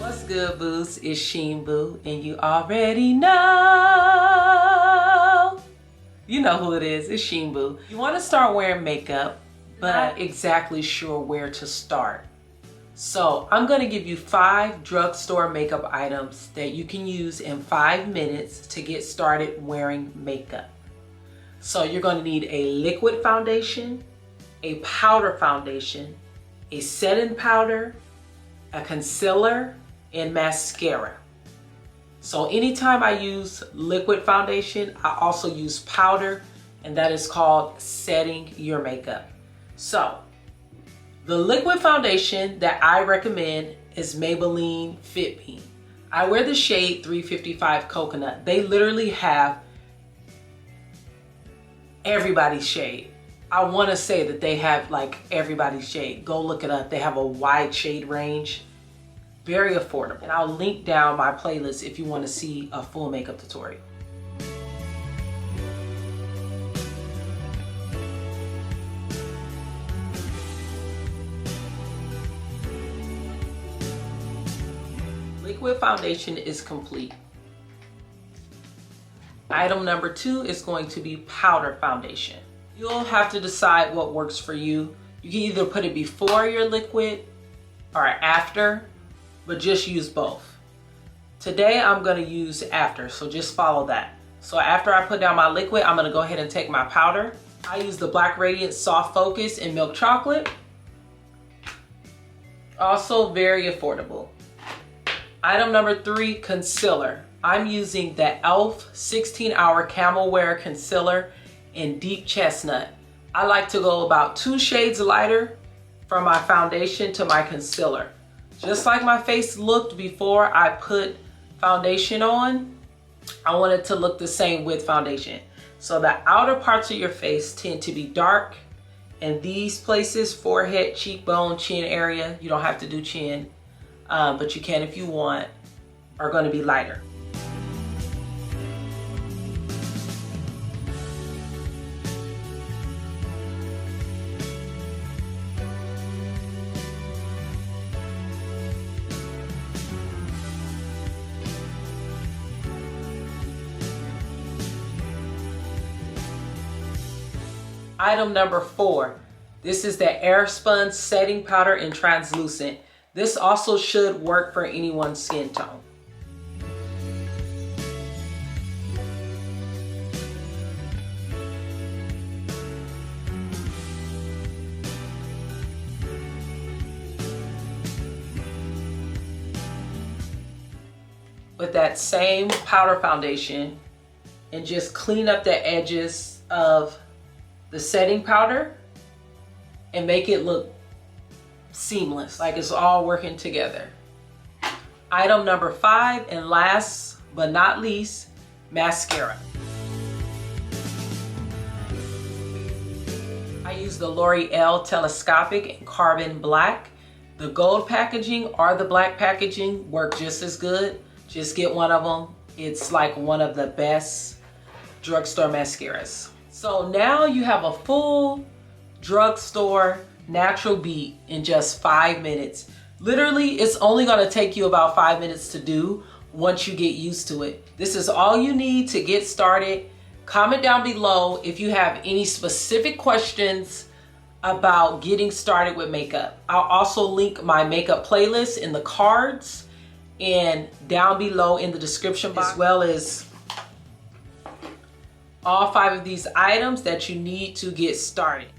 What's good, boos? It's Sheen Boo, and you already know. You know who it is. It's Sheen Boo. You want to start wearing makeup, but not exactly sure where to start. So I'm going to give you 5 drugstore makeup items that you can use in 5 minutes to get started wearing makeup. So you're going to need a liquid foundation, a powder foundation, a setting powder, a concealer, and mascara. So anytime I use liquid foundation, I also use powder, and that is called setting your makeup. So the liquid foundation that I recommend is Maybelline Fit Me. I wear the shade 355 Coconut. They literally have everybody's shade. I want to say that they have like everybody's shade. Go look it up. They have a wide shade range. Very affordable. And I'll link down my playlist if you want to see a full makeup tutorial. Liquid foundation is complete. Item number 2 is going to be powder foundation. You'll have to decide what works for you. You can either put it before your liquid or after, but just use both. Today I'm going to use after, so just follow that. So after I put down my liquid, I'm going to go ahead and take my powder. I use the Black Radiance Soft Focus in Milk Chocolate. Also very affordable. Item number 3, concealer. I'm using the e.l.f. 16-Hour Camo Wear Concealer in Deep Chestnut. I like to go about 2 shades lighter from my foundation to my concealer. Just like my face looked before I put foundation on, I want it to look the same with foundation. So the outer parts of your face tend to be dark, and these places, forehead, cheekbone, chin area, you don't have to do chin, but you can if you want, are going to be lighter. Item number 4, this is the Airspun setting powder in translucent. This also should work for anyone's skin tone. With that same powder foundation, and just clean up the edges of the setting powder and make it look seamless, like it's all working together. Item number 5, and last but not least, mascara. I use the L'Oreal Telescopic in Carbon Black. The gold packaging or the black packaging work just as good. Just get one of them. It's like one of the best drugstore mascaras. So now you have a full drugstore natural beat in just 5 minutes. Literally, it's only going to take you about 5 minutes to do once you get used to it. This is all you need to get started. Comment down below if you have any specific questions about getting started with makeup. I'll also link my makeup playlist in the cards and down below in the description box, as well as all 5 of these items that you need to get started.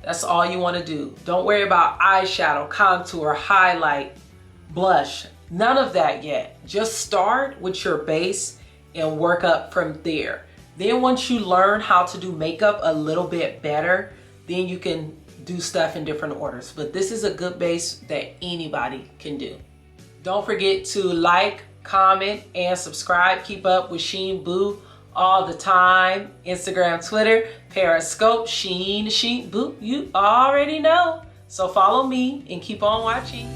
That's all you want to do. Don't worry about eyeshadow, contour, highlight, blush. None of that yet. Just start with your base and work up from there. Then once you learn how to do makeup a little bit better, then you can do stuff in different orders. But this is a good base that anybody can do. Don't forget to like, comment, and subscribe. Keep up with Sheen Boo all the time. Instagram, Twitter, Periscope, Sheen Boo. You already know. So follow me and keep on watching.